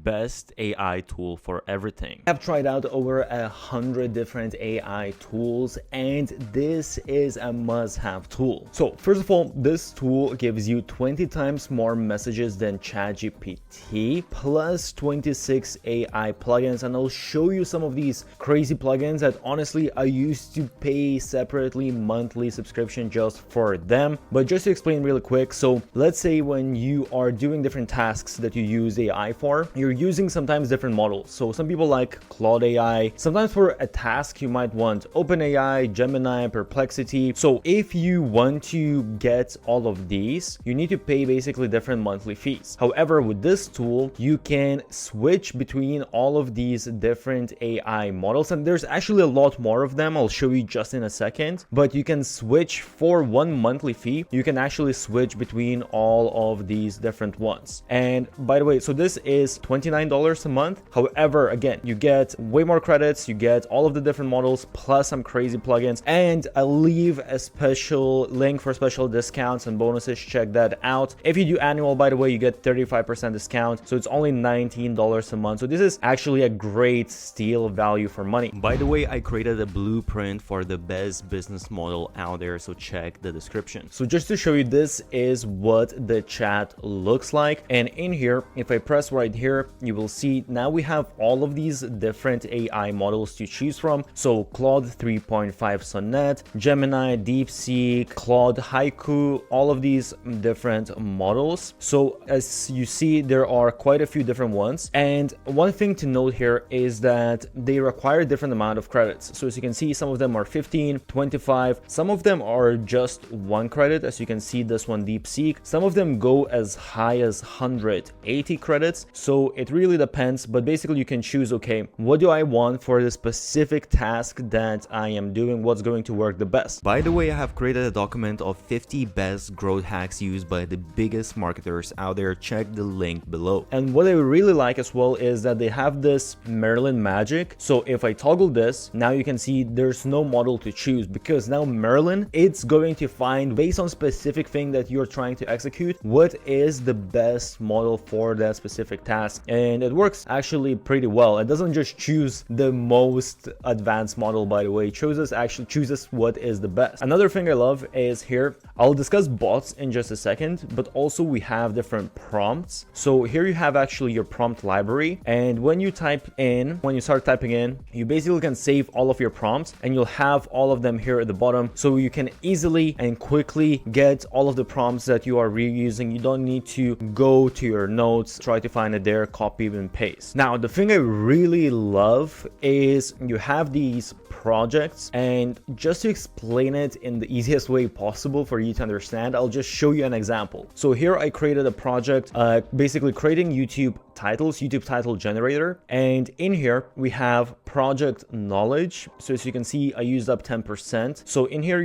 best AI tool for everything. I've tried out over 100 different AI tools, and this is a must-have tool. So first of all, this tool gives you 20 times more messages than ChatGPT, plus 26 AI plugins, and I'll show you some of these crazy plugins that honestly I used to pay separately monthly subscription just for them. But just to explain really quick, so let's say when you are doing different tasks that you use AI for, you're using sometimes different models. So some people like Claude AI. Sometimes for a task you might want OpenAI, Gemini, Perplexity. So if you want to get all of these, you need to pay basically different monthly fees. However, with this tool, you can switch between all of these different AI models, and there's actually a lot more of them. I'll show you just in a second, but you can switch for one monthly fee. You can actually switch between all of these different ones. And by the way, so this is $29 a month. However, again, you get way more credits, you get all of the different models plus some crazy plugins, and I'll leave a special link for special discounts and bonuses. Check that out. If you do annual, by the way, you get 35% discount, so it's only $19 a month. So this is actually a great steal value for money. By the way, I created a blueprint for the best business model out there, so check the description. So just to show you, this is what the chat looks like, and in here, if I press right here, you will see now we have all of these different AI models to choose from. So Claude 3.5 Sonnet, Gemini, DeepSeek, Claude Haiku, all of these different models. So as you see, there are quite a few different ones, and one thing to note here is that they require different amount of credits. So as you can see, some of them are 15, 25, some of them are just 1 credit. As you can see, this one DeepSeek, some of them go as high as 180 credits. So it really depends, but basically you can choose, okay, what do I want for the specific task that I am doing, what's going to work the best. By the way, I have created a document of 50 best growth hacks used by the biggest marketers out there. Check the link below. And what I really like as well is that they have this Merlin magic. So if I toggle this, now you can see there's no model to choose, because now Merlin, it's going to find, based on specific thing that you're trying to execute, what is the best model for that specific task. And it works actually pretty well. It doesn't just choose the most advanced model, by the way, it actually chooses what is the best. Another thing I love is here, I'll discuss bots in just a second, but also we have different prompts. So here you have actually your prompt library, and when you start typing in, you basically can save all of your prompts, and you'll have all of them here at the bottom, so you can easily and quickly get all of the prompts that you are reusing. You don't need to go to your notes, try to find it there, copy and paste. Now, the thing I really love is you have these projects, and just to explain it in the easiest way possible for you to understand, I'll just show you an example. So here I created a project, basically creating YouTube title generator, and in here we have project knowledge. So as you can see, I used up 10%. So in here,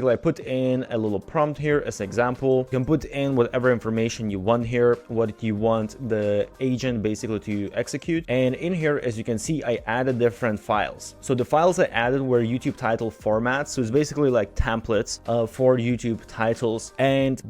I put in a little prompt here as an example. You can put in whatever information you want here, what you want the agent basically to execute. And in here, as you can see, I added different files. So the files I added were YouTube title formats. So it's basically like templates for YouTube titles. And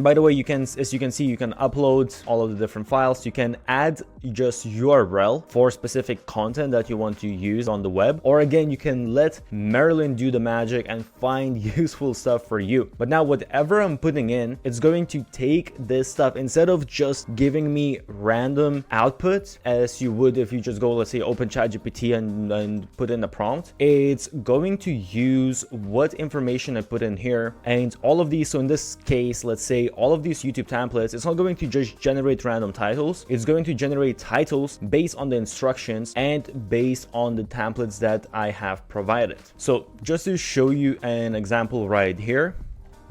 by the way, as you can see, you can upload all of the different files. You can add just URL for specific content that you want to use on the web, or again, you can let Merlin do the magic and find useful stuff for you. But now whatever I'm putting in, it's going to take this stuff, instead of just giving me random output as you would if you just go, let's say, open ChatGPT and put in a prompt, it's going to use what information I put in here and all of these. So in this case, let's say all of these YouTube templates, it's not going to just generate random titles. It's going to generate titles based on the instructions and based on the templates that I have provided. So just to show you an example right here,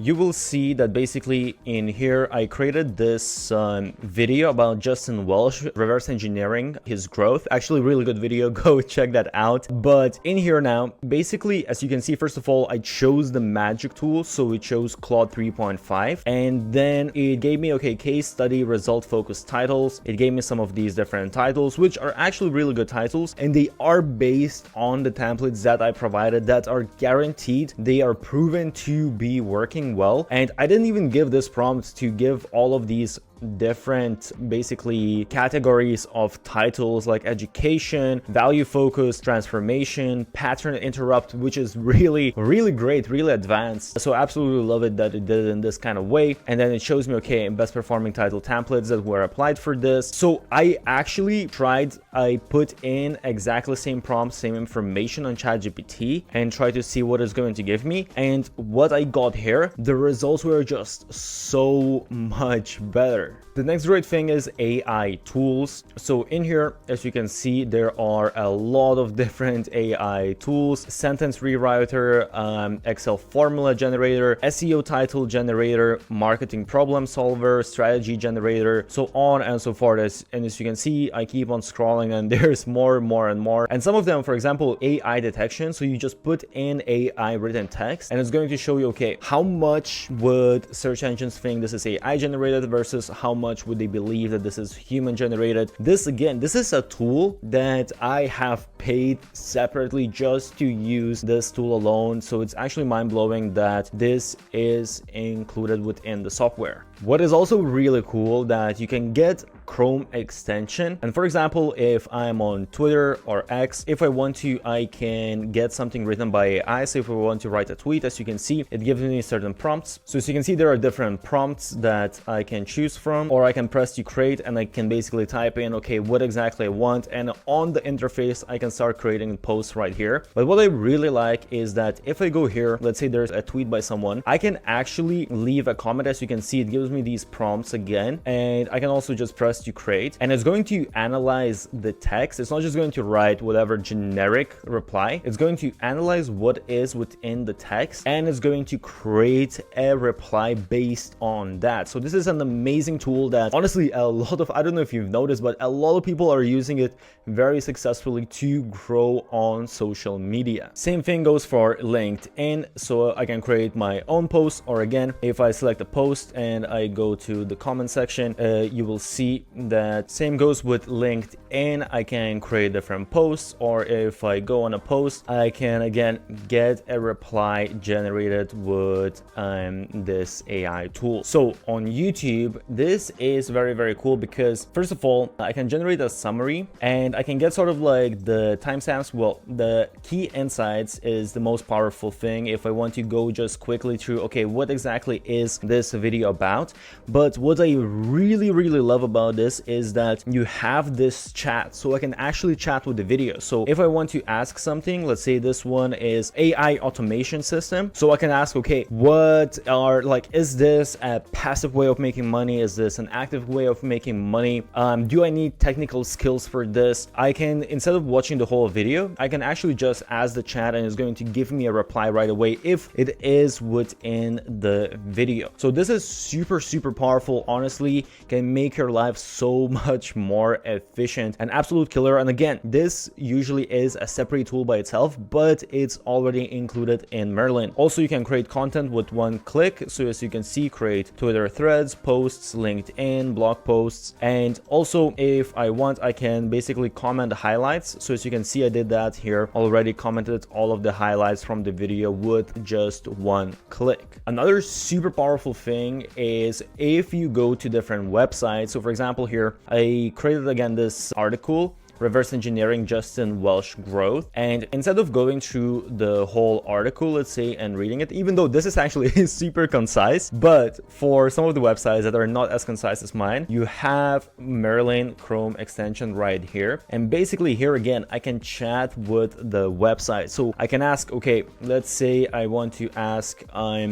you will see that basically in here I created this video about Justin Welsh reverse engineering his growth. Actually, really good video, go check that out. But in here now, basically, as you can see, first of all, I chose the magic tool, so it chose Claude 3.5, and then it gave me, okay, case study result focused titles. It gave me some of these different titles, which are actually really good titles, and they are based on the templates that I provided that are guaranteed. They are proven to be working well, and I didn't even give this prompt to give all of these different basically categories of titles like education, value focus, transformation, pattern interrupt, which is really great, really advanced. So absolutely love it that it did it in this kind of way. And then it shows me, okay, best performing title templates that were applied for this. So I actually tried, I put in exactly the same prompt, same information on ChatGPT and tried to see what it's going to give me. And what I got here, the results were just so much better. The next great thing is AI tools. So in here, as you can see, there are a lot of different AI tools: sentence rewriter, Excel formula generator, SEO title generator, marketing problem solver, strategy generator, so on and so forth. And as you can see, I keep on scrolling and there's more and more. And some of them, for example, AI detection. So you just put in AI written text and it's going to show you, okay, how much would search engines think this is AI generated versus how much would they believe that this is human generated. This again, this is a tool that I have paid separately just to use this tool alone. So it's actually mind-blowing that this is included within the software. What is also really cool that you can get Chrome extension. And for example, if I'm on Twitter or X, if I want to, I can get something written by AI. So if I want to write a tweet, as you can see, it gives me certain prompts. So as you can see, there are different prompts that I can choose from, or I can press to create and I can basically type in, okay, what exactly I want. And on the interface, I can start creating posts right here. But what I really like is that if I go here, let's say there's a tweet by someone, I can actually leave a comment. As you can see, it gives me these prompts again, and I can also just press to create and it's going to analyze the text. It's not just going to write whatever generic reply. It's going to analyze what is within the text and it's going to create a reply based on that. So this is an amazing tool that honestly a lot of, I don't know if you've noticed, but a lot of people are using it very successfully to grow on social media. Same thing goes for LinkedIn. So I can create my own post, or again, if I select a post and I go to the comment section, you will see that same goes with LinkedIn. I can create different posts, or if I go on a post, I can again get a reply generated with this AI tool. So on YouTube, this is very cool because first of all, I can generate a summary and I can get sort of like the timestamps. Well, the key insights is the most powerful thing if I want to go just quickly through, okay, what exactly is this video about. But what I really love about this is that you have this chat, so I can actually chat with the video. So if I want to ask something, let's say this one is AI automation system, so I can ask, okay, what are, like, is this a passive way of making money? Is this an active way of making money? Do I need technical skills for this? I can, instead of watching the whole video, I can actually just ask the chat and it's going to give me a reply right away if it is within the video. So this is super powerful. Honestly, can make your life so much more efficient. An absolute killer. And again, this usually is a separate tool by itself, but it's already included in Merlin. Also, you can create content with one click. So as you can see, create Twitter threads, posts, LinkedIn, blog posts. And also if I want, I can basically comment the highlights. So as you can see, I did that here, already commented all of the highlights from the video with just one click. Another super powerful thing is if you go to different websites. So for example, here I created again this article, reverse engineering Justin Welsh growth, and instead of going through the whole article, let's say, and reading it, even though this is actually super concise, but for some of the websites that are not as concise as mine, you have Merlin Chrome extension right here. And basically here again, I can chat with the website. So I can ask, okay, let's say I want to ask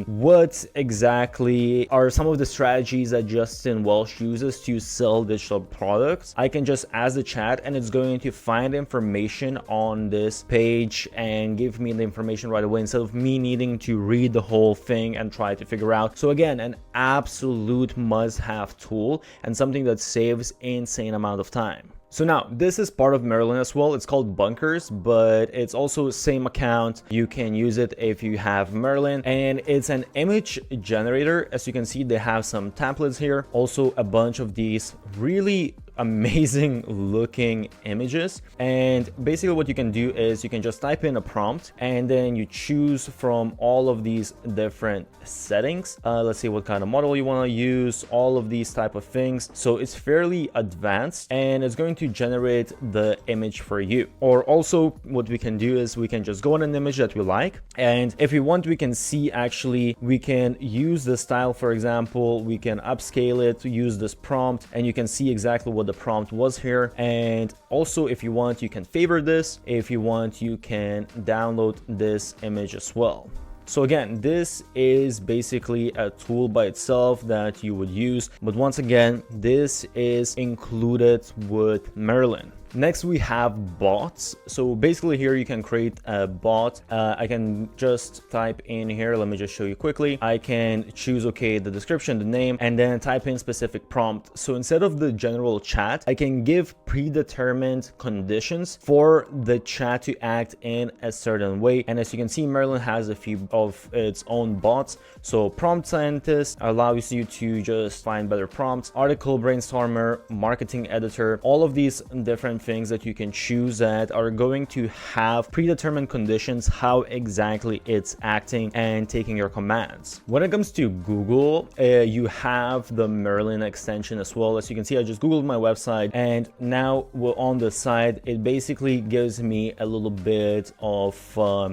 what exactly are some of the strategies that Justin Welsh uses to sell digital products. I can just ask the chat and it's going to find information on this page and give me the information right away instead of me needing to read the whole thing and try to figure out. So again, an absolute must-have tool and something that saves insane amount of time. So now this is part of Merlin as well. It's called Bunkers, but it's also same account. You can use it if you have Merlin, and it's an image generator. As you can see, they have some templates here. Also a bunch of these really amazing looking images. And basically what you can do is you can just type in a prompt and then you choose from all of these different settings. Let's see what kind of model you want to use, all of these type of things. So it's fairly advanced and it's going to generate the image for you. Or also what we can do is we can just go on an image that we like, and if we want, we can see actually we can use the style. For example, we can upscale it, use this prompt, and you can see exactly what the prompt was here. And also if you want, you can favorite this. If you want, you can download this image as well. So again, this is basically a tool by itself that you would use, but once again, this is included with Merlin. Next, we have bots. So basically here you can create a bot. I can just type in here. Let me just show you quickly. I can choose, okay, the description, the name, and then type in specific prompt. So instead of the general chat, I can give predetermined conditions for the chat to act in a certain way. And as you can see, Merlin has a few of its own bots. So prompt scientist allows you to just find better prompts, article brainstormer, marketing editor, all of these different things that you can choose that are going to have predetermined conditions, how exactly it's acting and taking your commands. When it comes to Google, you have the Merlin extension as well. As you can see, I just Googled my website, and now on the side, it basically gives me a little bit of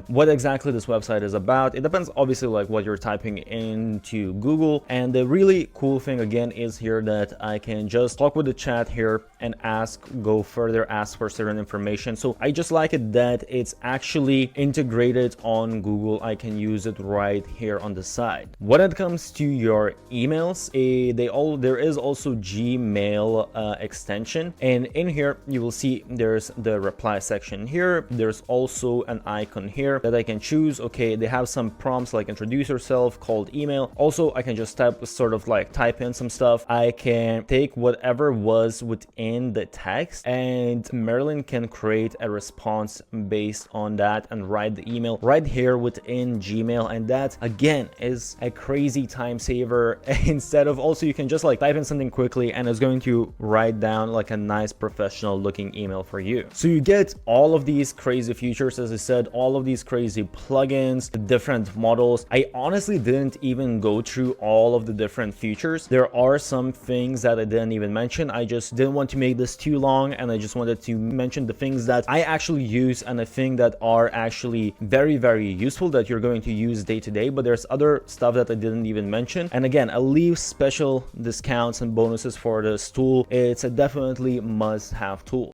what exactly this website is about. It depends obviously like what you're typing into Google. And the really cool thing again is here that I can just talk with the chat here and go further, ask for certain information. So I just like it that it's actually integrated on Google. I can use it right here on the side. When it comes to your emails, there is also Gmail extension, and in here you will see there's the reply section here. There's also an icon here that I can choose. Okay, they have some prompts like introduce yourself, cold email. Also, I can just type in some stuff. I can take whatever was within the text, and Merlin can create a response based on that and write the email right here within Gmail. And that again is a crazy time saver. Instead of, also you can just like type in something quickly and it's going to write down like a nice professional looking email for you. So you get all of these crazy features, as I said, all of these crazy plugins, different models. I honestly didn't even go through all of the different features. There are some things that I didn't even mention. I just didn't want to make this too long, and I just wanted to mention the things that I actually use and I think that are actually very, very useful that you're going to use day to day. But there's other stuff that I didn't even mention. And again, I'll leave special discounts and bonuses for this tool. It's a definitely must-have tool.